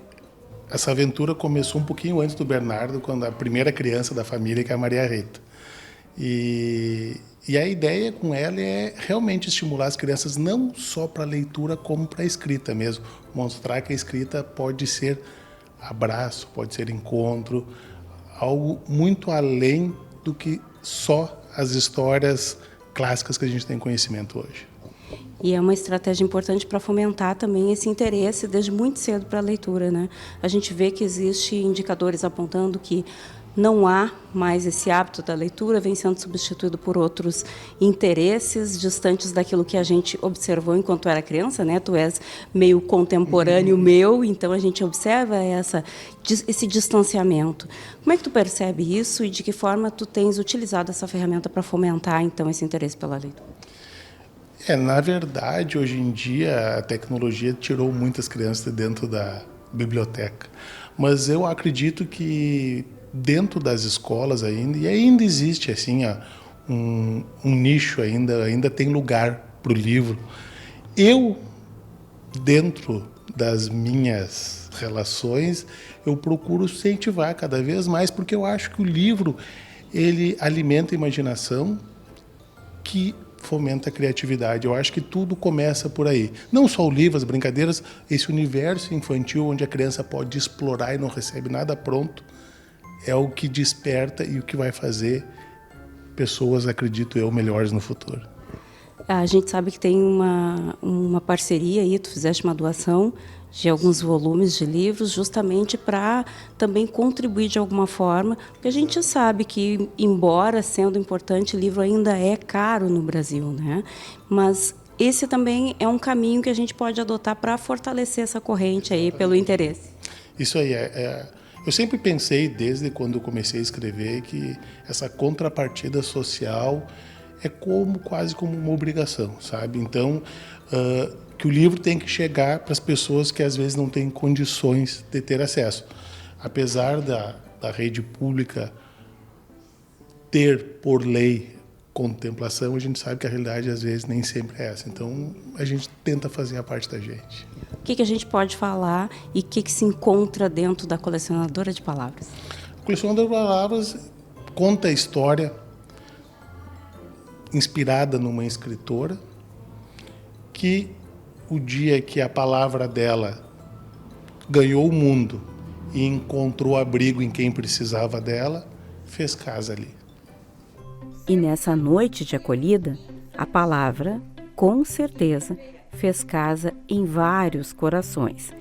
[SPEAKER 7] essa aventura começou um pouquinho antes do Bernardo, quando a primeira criança da família, que é a Maria Rita. E a ideia com ela é realmente estimular as crianças não só para a leitura, como para a escrita mesmo. Mostrar que a escrita pode ser abraço, pode ser encontro, algo muito além do que só as histórias clássicas que a gente tem conhecimento hoje.
[SPEAKER 6] E é uma estratégia importante para fomentar também esse interesse desde muito cedo para a leitura, né? A gente vê que existem indicadores apontando que não há mais esse hábito da leitura, vem sendo substituído por outros interesses distantes daquilo que a gente observou enquanto era criança, né? Tu és meio contemporâneo meu, então a gente observa esse distanciamento. Como é que tu percebe isso e de que forma tu tens utilizado essa ferramenta para fomentar, então, esse interesse pela leitura?
[SPEAKER 7] Na verdade, hoje em dia, a tecnologia tirou muitas crianças de dentro da biblioteca. Mas eu acredito que dentro das escolas ainda existe assim, um nicho, ainda tem lugar para o livro. Eu, dentro das minhas relações, eu procuro incentivar cada vez mais, porque eu acho que o livro ele alimenta a imaginação, que fomenta a criatividade. Eu acho que tudo começa por aí. Não só o livro, as brincadeiras, esse universo infantil onde a criança pode explorar e não recebe nada pronto, é o que desperta e o que vai fazer pessoas, acredito eu, melhores no futuro.
[SPEAKER 6] A gente sabe que tem uma parceria aí, tu fizeste uma doação de alguns volumes de livros, justamente para também contribuir de alguma forma, porque a gente sabe que, embora sendo importante, o livro ainda é caro no Brasil, né? Mas esse também é um caminho que a gente pode adotar para fortalecer essa corrente aí pelo interesse.
[SPEAKER 7] Isso aí eu sempre pensei, desde quando eu comecei a escrever, que essa contrapartida social é quase como uma obrigação, sabe? Então, que o livro tem que chegar para as pessoas que às vezes não têm condições de ter acesso. Apesar da rede pública ter, por lei, contemplação, a gente sabe que a realidade às vezes nem sempre é essa. Então, a gente tenta fazer a parte da gente.
[SPEAKER 6] O que a gente pode falar e o que se encontra dentro da Colecionadora de Palavras?
[SPEAKER 7] A Colecionadora de Palavras conta a história inspirada numa escritora, que o dia que a palavra dela ganhou o mundo e encontrou abrigo em quem precisava dela, fez casa ali.
[SPEAKER 6] E nessa noite de acolhida, a palavra, com certeza, fez casa em vários corações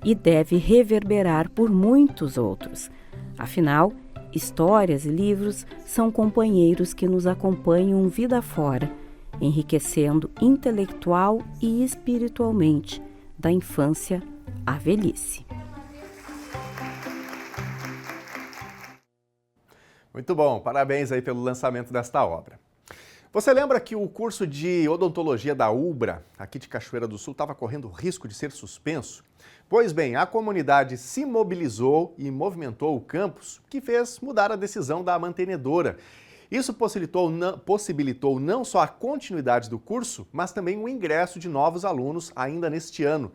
[SPEAKER 6] e deve reverberar por muitos outros. Afinal, histórias e livros são companheiros que nos acompanham vida fora, enriquecendo intelectual e espiritualmente, da infância à velhice.
[SPEAKER 1] Muito bom, parabéns aí pelo lançamento desta obra. Você lembra que o curso de odontologia da UBRA, aqui de Cachoeira do Sul, estava correndo risco de ser suspenso? Pois bem, a comunidade se mobilizou e movimentou o campus, que fez mudar a decisão da mantenedora. Isso possibilitou não só a continuidade do curso, mas também o ingresso de novos alunos ainda neste ano.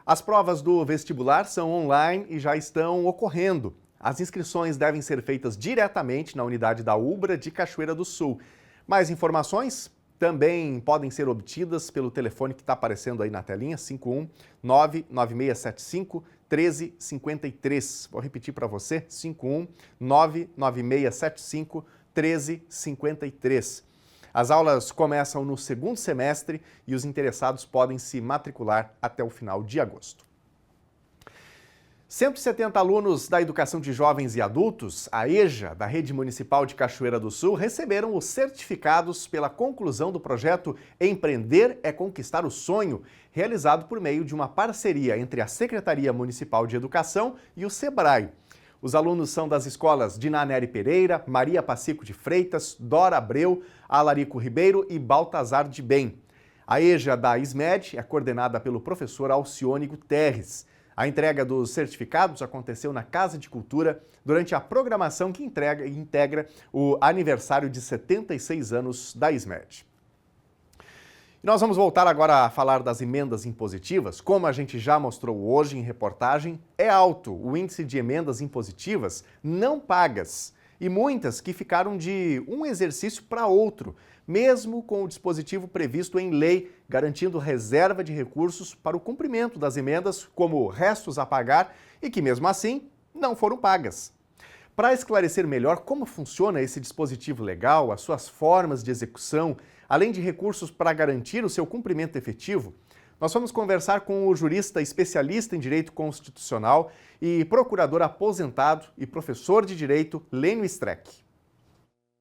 [SPEAKER 1] As provas do vestibular são online e já estão ocorrendo. As inscrições devem ser feitas diretamente na unidade da UBRA de Cachoeira do Sul. Mais informações também podem ser obtidas pelo telefone que está aparecendo aí na telinha, 51 99675 1353. Vou repetir para você, 51 99675 1353. As aulas começam no segundo semestre e os interessados podem se matricular até o final de agosto. 170 alunos da Educação de Jovens e Adultos, a EJA, da Rede Municipal de Cachoeira do Sul, receberam os certificados pela conclusão do projeto Empreender é Conquistar o Sonho, realizado por meio de uma parceria entre a Secretaria Municipal de Educação e o SEBRAE. Os alunos são das escolas Diná Nery Pereira, Maria Pacifico de Freitas, Dora Abreu, Alarico Ribeiro e Baltazar de Bem. A EJA da ISMED é coordenada pelo professor Alcione Guterres. A entrega dos certificados aconteceu na Casa de Cultura durante a programação que integra o aniversário de 76 anos da ISMED. E nós vamos voltar agora a falar das emendas impositivas. Como a gente já mostrou hoje em reportagem, é alto o índice de emendas impositivas não pagas e muitas que ficaram de um exercício para outro, mesmo com o dispositivo previsto em lei, garantindo reserva de recursos para o cumprimento das emendas como restos a pagar e que, mesmo assim, não foram pagas. Para esclarecer melhor como funciona esse dispositivo legal, as suas formas de execução, além de recursos para garantir o seu cumprimento efetivo, nós vamos conversar com o jurista especialista em Direito Constitucional e procurador aposentado e professor de Direito, Lênio Streck.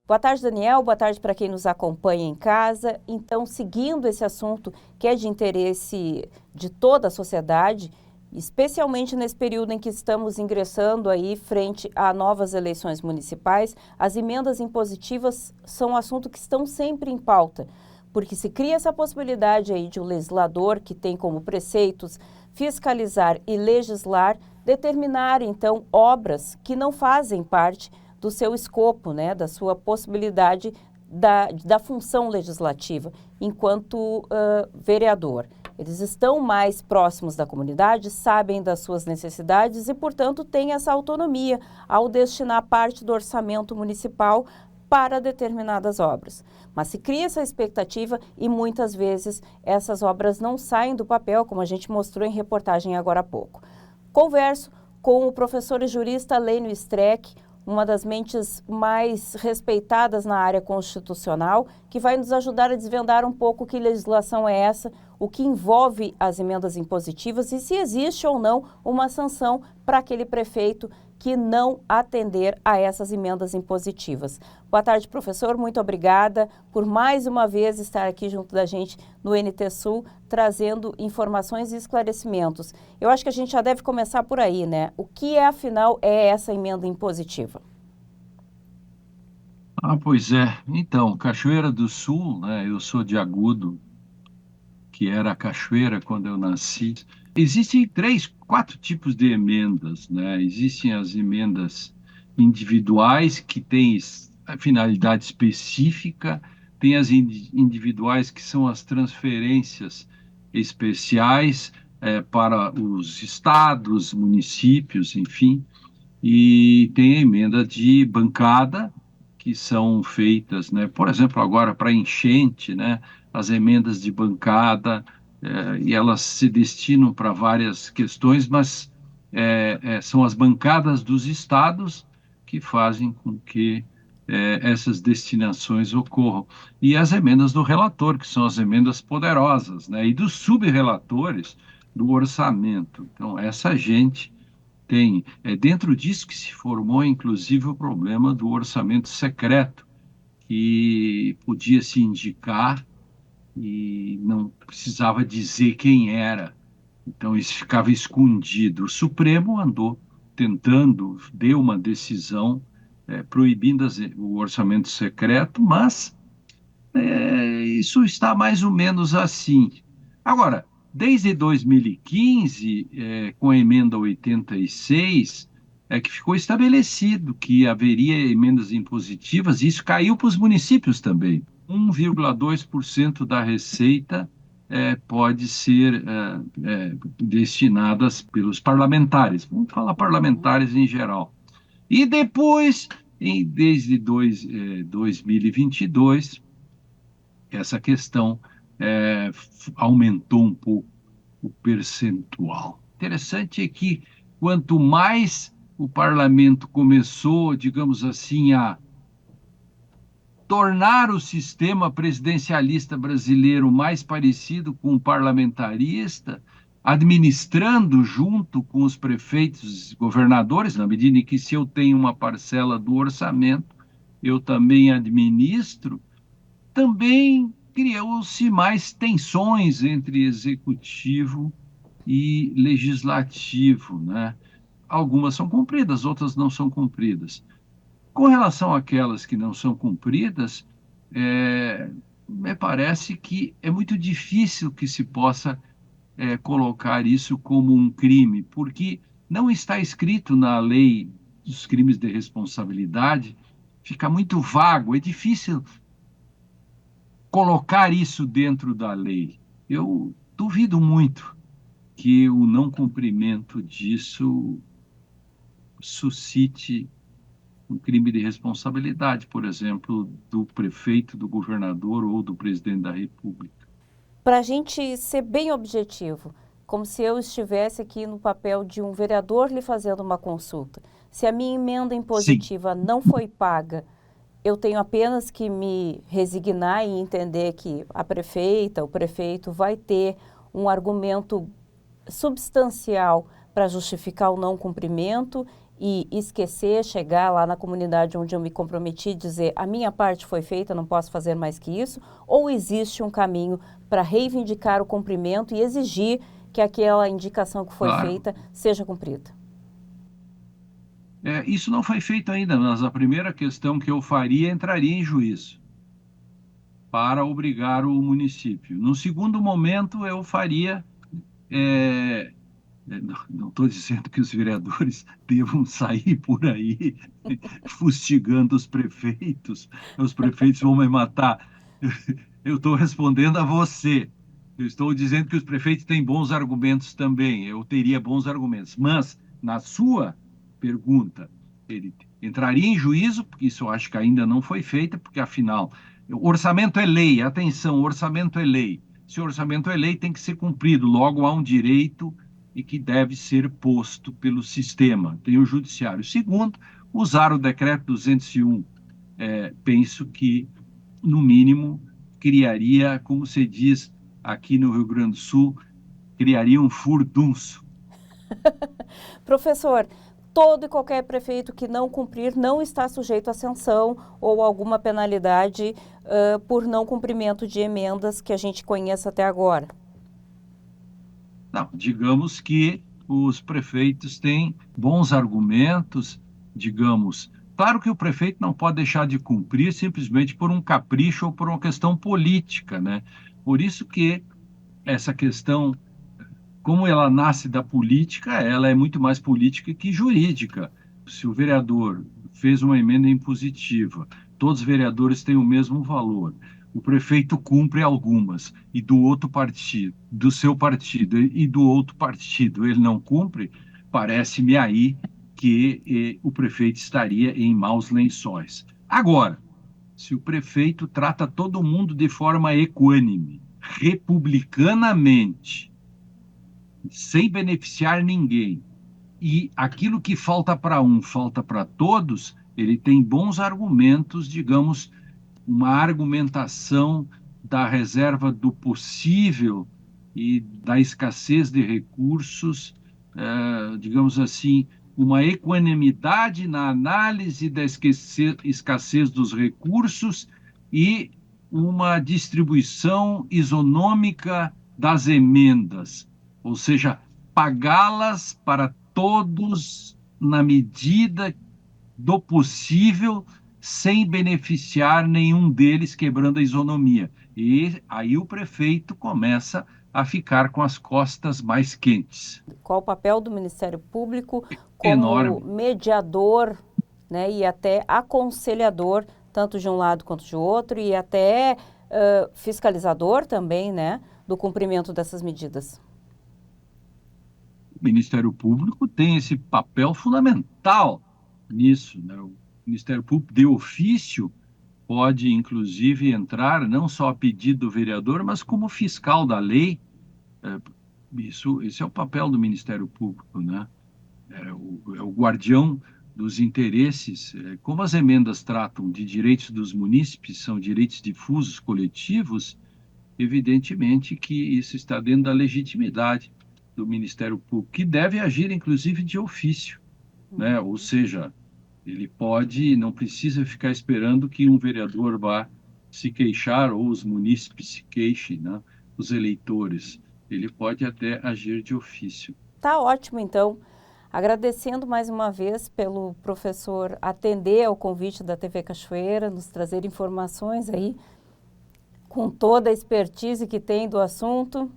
[SPEAKER 6] Boa tarde, Daniel. Boa tarde para quem nos acompanha em casa. Então, seguindo esse assunto que é de interesse de toda a sociedade, especialmente nesse período em que estamos ingressando aí frente a novas eleições municipais, as emendas impositivas são um assunto que estão sempre em pauta, porque se cria essa possibilidade aí de um legislador que tem como preceitos fiscalizar e legislar, determinar, então, obras que não fazem parte do seu escopo, né, da sua possibilidade da função legislativa enquanto vereador. Eles estão mais próximos da comunidade, sabem das suas necessidades e, portanto, têm essa autonomia ao destinar parte do orçamento municipal para determinadas obras. Mas se cria essa expectativa e muitas vezes essas obras não saem do papel, como a gente mostrou em reportagem agora há pouco. Converso com o professor e jurista Lênio Streck, uma das mentes mais respeitadas na área constitucional, que vai nos ajudar a desvendar um pouco que legislação é essa, o que envolve as emendas impositivas e se existe ou não uma sanção para aquele prefeito que não atender a essas emendas impositivas. Boa tarde, professor. Muito obrigada por mais uma vez estar aqui junto da gente no NT Sul, trazendo informações e esclarecimentos. Eu acho que a gente já deve começar por aí, né? O que, afinal, é essa emenda impositiva?
[SPEAKER 8] Pois é. Então, Cachoeira do Sul, né? Eu sou de Agudo, que era a Cachoeira quando eu nasci. Existem 3, 4 tipos de emendas, né? Existem as emendas individuais, que têm a finalidade específica, tem as individuais, que são as transferências especiais para os estados, municípios, enfim, e tem a emenda de bancada, que são feitas, né? Por exemplo, agora para enchente, né? As emendas de bancada, e elas se destinam para várias questões, mas são as bancadas dos estados que fazem com que essas destinações ocorram. E as emendas do relator, que são as emendas poderosas, né? E dos subrelatores do orçamento. Então, essa gente tem, dentro disso que se formou, inclusive, o problema do orçamento secreto, que podia se indicar e não precisava dizer quem era. Então, isso ficava escondido. O Supremo andou tentando, deu uma decisão proibindo o orçamento secreto, mas isso está mais ou menos assim. Agora, desde 2015, com a emenda 86, é que ficou estabelecido que haveria emendas impositivas, e isso caiu para os municípios também. 1,2% da receita pode ser destinadas pelos parlamentares. Vamos falar parlamentares em geral. E depois, desde 2022, essa questão aumentou um pouco o percentual. Interessante é que quanto mais o parlamento começou, digamos assim, a tornar o sistema presidencialista brasileiro mais parecido com o parlamentarista, administrando junto com os prefeitos e governadores, na medida em que, se eu tenho uma parcela do orçamento, eu também administro, também criou-se mais tensões entre executivo e legislativo, né? Algumas são cumpridas, outras não são cumpridas. Com relação àquelas que não são cumpridas, me parece que é muito difícil que se possa colocar isso como um crime, porque não está escrito na lei dos crimes de responsabilidade, fica muito vago, é difícil colocar isso dentro da lei. Eu duvido muito que o não cumprimento disso suscite um crime de responsabilidade, por exemplo, do prefeito, do governador ou do presidente da República.
[SPEAKER 6] Para a gente ser bem objetivo, como se eu estivesse aqui no papel de um vereador lhe fazendo uma consulta. Se a minha emenda impositiva não foi paga, eu tenho apenas que me resignar e entender que a prefeita, o prefeito vai ter um argumento substancial para justificar o não cumprimento e esquecer, chegar lá na comunidade onde eu me comprometi e dizer a minha parte foi feita, não posso fazer mais que isso, ou existe um caminho para reivindicar o cumprimento e exigir que aquela indicação que foi feita seja cumprida?
[SPEAKER 8] Isso não foi feito ainda, mas a primeira questão que eu faria entraria em juízo para obrigar o município. No segundo momento, eu faria... não estou dizendo que os vereadores devam sair por aí fustigando os prefeitos vão me matar. Eu estou respondendo a você. Eu estou dizendo que os prefeitos têm bons argumentos também. Eu teria bons argumentos. Mas, na sua pergunta, ele entraria em juízo, porque isso eu acho que ainda não foi feito, porque, afinal, o orçamento é lei. Atenção, o orçamento é lei. Se o orçamento é lei, tem que ser cumprido. Logo, há um direito e que deve ser posto pelo sistema. Tem o judiciário. Segundo, usar o decreto 201. Penso que, no mínimo, criaria, como se diz aqui no Rio Grande do Sul, criaria um furdunço.
[SPEAKER 6] Professor, todo e qualquer prefeito que não cumprir não está sujeito a sanção ou alguma penalidade por não cumprimento de emendas que a gente conheça até agora?
[SPEAKER 8] Não, digamos que os prefeitos têm bons argumentos, digamos. Claro que o prefeito não pode deixar de cumprir simplesmente por um capricho ou por uma questão política, né? Por isso que essa questão, como ela nasce da política, ela é muito mais política que jurídica. Se o vereador fez uma emenda impositiva, todos os vereadores têm o mesmo valor. O prefeito cumpre algumas, e do outro partido, do seu partido e do outro partido ele não cumpre, parece-me aí que o prefeito estaria em maus lençóis. Agora, se o prefeito trata todo mundo de forma equânime, republicanamente, sem beneficiar ninguém, e aquilo que falta para um falta para todos, ele tem bons argumentos, digamos, uma argumentação da reserva do possível e da escassez de recursos, digamos assim, uma equanimidade na análise da escassez dos recursos e uma distribuição isonômica das emendas, ou seja, pagá-las para todos na medida do possível, sem beneficiar nenhum deles, quebrando a isonomia. E aí o prefeito começa a ficar com as costas mais quentes.
[SPEAKER 6] Qual o papel do Ministério Público como
[SPEAKER 8] Enorme.
[SPEAKER 6] mediador, né, e até aconselhador, tanto de um lado quanto de outro, e até fiscalizador também, né, do cumprimento dessas medidas?
[SPEAKER 8] O Ministério Público tem esse papel fundamental nisso, né? O Ministério Público, de ofício, pode, inclusive, entrar não só a pedido do vereador, mas como fiscal da lei. Esse é o papel do Ministério Público, né? É o guardião dos interesses. Como as emendas tratam de direitos dos munícipes, são direitos difusos, coletivos, evidentemente que isso está dentro da legitimidade do Ministério Público, que deve agir, inclusive, de ofício, né? Ou seja, ele pode, não precisa ficar esperando que um vereador vá se queixar ou os munícipes se queixem, né? Os eleitores. Ele pode até agir de ofício.
[SPEAKER 6] Tá ótimo, então. Agradecendo mais uma vez pelo professor atender ao convite da TV Cachoeira, nos trazer informações aí com toda a expertise que tem do assunto,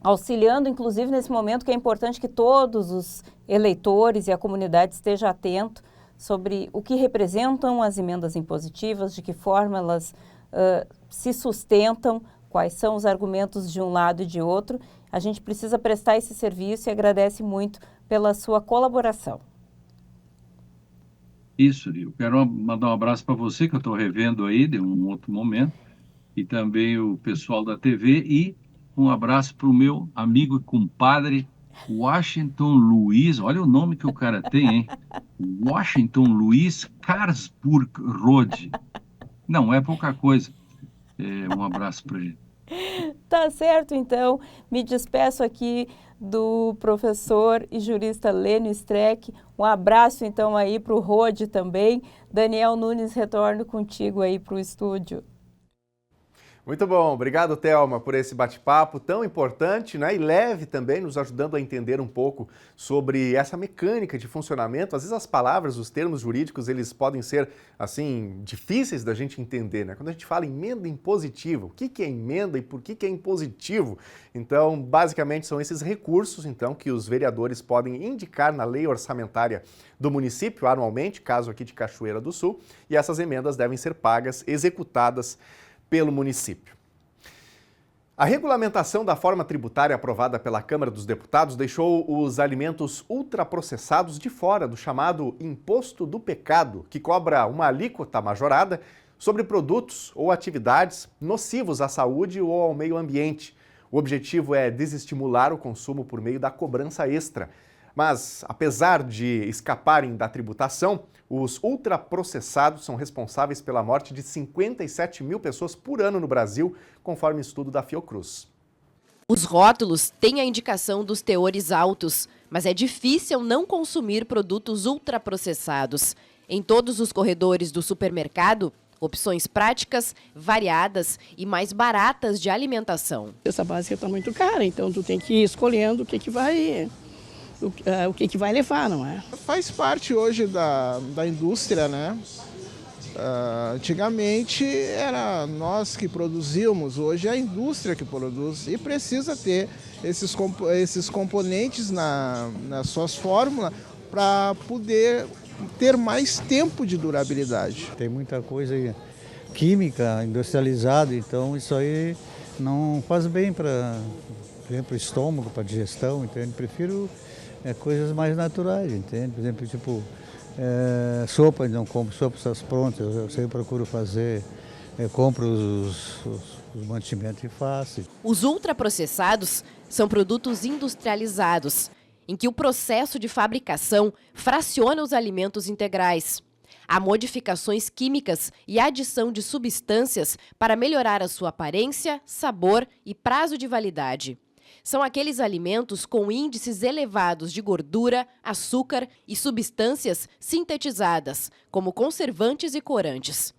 [SPEAKER 6] auxiliando, inclusive, nesse momento que é importante que todos os eleitores e a comunidade estejam atentos sobre o que representam as emendas impositivas, de que forma elas se sustentam, quais são os argumentos de um lado e de outro. A gente precisa prestar esse serviço e agradece muito pela sua colaboração.
[SPEAKER 8] Isso, eu quero mandar um abraço para você, que eu estou revendo aí de um outro momento, e também o pessoal da TV, e um abraço para o meu amigo e compadre Washington Luiz, olha o nome que o cara tem, hein? Washington Luiz Karlsburg Road. Não é pouca coisa. Um abraço para ele.
[SPEAKER 6] Tá certo, então. Me despeço aqui do professor e jurista Lênio Streck. Um abraço, então, aí para o Rode também. Daniel Nunes, retorno contigo aí para o estúdio.
[SPEAKER 1] Muito bom, obrigado, Thelma, por esse bate-papo tão importante, né? E leve também, nos ajudando a entender um pouco sobre essa mecânica de funcionamento. Às vezes as palavras, os termos jurídicos, eles podem ser, assim, difíceis da gente entender, né? Quando a gente fala emenda impositiva, o que é emenda e por que é impositivo? Então, basicamente, são esses recursos, então, que os vereadores podem indicar na lei orçamentária do município anualmente, caso aqui de Cachoeira do Sul, e essas emendas devem ser pagas, executadas pelo município. A regulamentação da forma tributária aprovada pela Câmara dos Deputados deixou os alimentos ultraprocessados de fora do chamado Imposto do Pecado, que cobra uma alíquota majorada sobre produtos ou atividades nocivos à saúde ou ao meio ambiente. O objetivo é desestimular o consumo por meio da cobrança extra. Mas, apesar de escaparem da tributação, os ultraprocessados são responsáveis pela morte de 57 mil pessoas por ano no Brasil, conforme estudo da Fiocruz.
[SPEAKER 9] Os rótulos têm a indicação dos teores altos, mas é difícil não consumir produtos ultraprocessados. Em todos os corredores do supermercado, opções práticas, variadas e mais baratas de alimentação.
[SPEAKER 10] Essa básica está muito cara, então tu tem que ir escolhendo o que vai levar, não é?
[SPEAKER 11] Faz parte hoje da indústria, né? Antigamente era nós que produzíamos, hoje é a indústria que produz e precisa ter esses componentes nas suas fórmulas para poder ter mais tempo de durabilidade.
[SPEAKER 12] Tem muita coisa química industrializada, então isso aí não faz bem para, por exemplo, o estômago, para a digestão, entende? Prefiro coisas mais naturais, entende? Por exemplo, tipo Sopa, não compro sopas prontas, eu sempre procuro fazer, compro os mantimentos e faço.
[SPEAKER 9] Os ultraprocessados são produtos industrializados, em que o processo de fabricação fraciona os alimentos integrais. Há modificações químicas e adição de substâncias para melhorar a sua aparência, sabor e prazo de validade. São aqueles alimentos com índices elevados de gordura, açúcar e substâncias sintetizadas, como conservantes e corantes.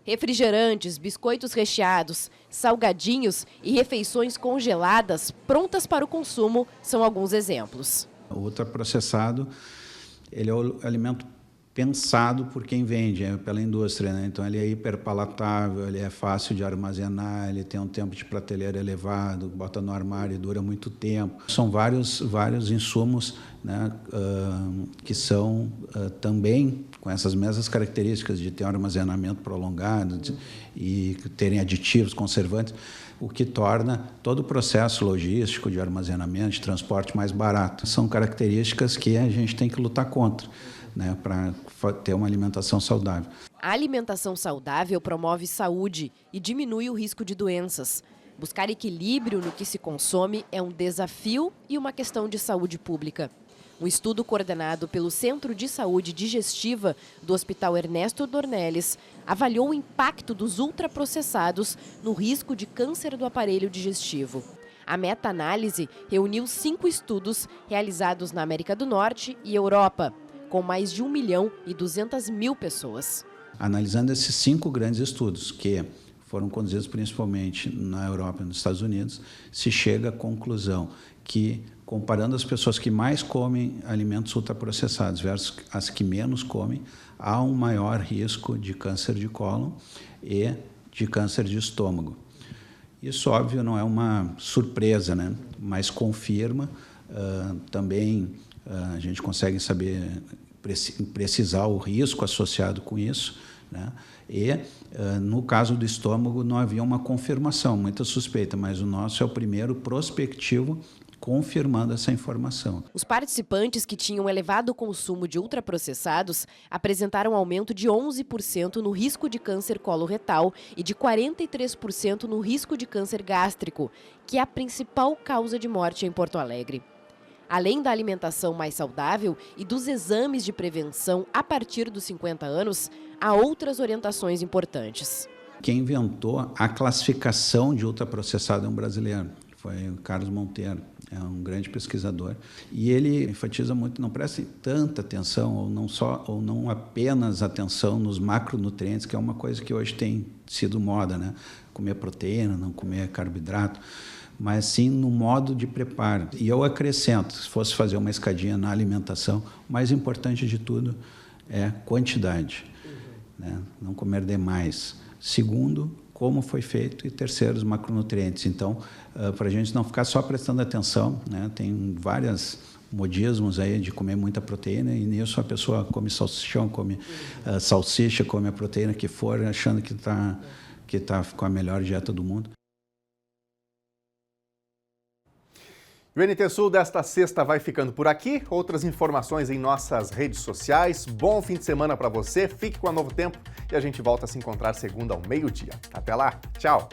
[SPEAKER 9] Refrigerantes, biscoitos recheados, salgadinhos e refeições congeladas prontas para o consumo são alguns exemplos.
[SPEAKER 13] O ultraprocessado, ele é o alimento pensado por quem vende, pela indústria, né? Então ele é hiperpalatável, ele é fácil de armazenar, ele tem um tempo de prateleira elevado, bota no armário e dura muito tempo. São vários insumos, né, que são também com essas mesmas características de ter um armazenamento prolongado e terem aditivos, conservantes, o que torna todo o processo logístico de armazenamento, de transporte mais barato. São características que a gente tem que lutar contra, né, para ter uma alimentação saudável.
[SPEAKER 9] A alimentação saudável promove saúde e diminui o risco de doenças. Buscar equilíbrio no que se consome é um desafio e uma questão de saúde pública. Um estudo coordenado pelo Centro de Saúde Digestiva do Hospital Ernesto Dornelles avaliou o impacto dos ultraprocessados no risco de câncer do aparelho digestivo. A meta-análise reuniu 5 estudos realizados na América do Norte e Europa, com mais de 1.200.000 pessoas.
[SPEAKER 13] Analisando esses 5 grandes estudos, que foram conduzidos principalmente na Europa e nos Estados Unidos, se chega à conclusão que, comparando as pessoas que mais comem alimentos ultraprocessados versus as que menos comem, há um maior risco de câncer de cólon e de câncer de estômago. Isso, óbvio, não é uma surpresa, né? Mas confirma também. A gente consegue saber, precisar o risco associado com isso, né? E, no caso do estômago, não havia uma confirmação, muita suspeita, mas o nosso é o primeiro prospectivo confirmando essa informação.
[SPEAKER 9] Os participantes que tinham elevado consumo de ultraprocessados apresentaram aumento de 11% no risco de câncer coloretal e de 43% no risco de câncer gástrico, que é a principal causa de morte em Porto Alegre. Além da alimentação mais saudável e dos exames de prevenção a partir dos 50 anos, há outras orientações importantes.
[SPEAKER 13] Quem inventou a classificação de ultraprocessado é um brasileiro, foi o Carlos Monteiro, é um grande pesquisador. E ele enfatiza muito, não prestem tanta atenção, ou não apenas atenção nos macronutrientes, que é uma coisa que hoje tem sido moda, né? Comer proteína, não comer carboidrato, mas sim no modo de preparo. E eu acrescento, se fosse fazer uma escadinha na alimentação, o mais importante de tudo é quantidade, né? Não comer demais. Segundo, como foi feito, e terceiro, os macronutrientes. Então, para a gente não ficar só prestando atenção, né? Tem vários modismos aí de comer muita proteína, e nisso a pessoa come salsichão, come salsicha, come a proteína que for, achando que está com a melhor dieta do mundo.
[SPEAKER 1] O NT Sul desta sexta vai ficando por aqui. Outras informações em nossas redes sociais. Bom fim de semana para você. Fique com a Novo Tempo e a gente volta a se encontrar segunda ao meio-dia. Até lá. Tchau.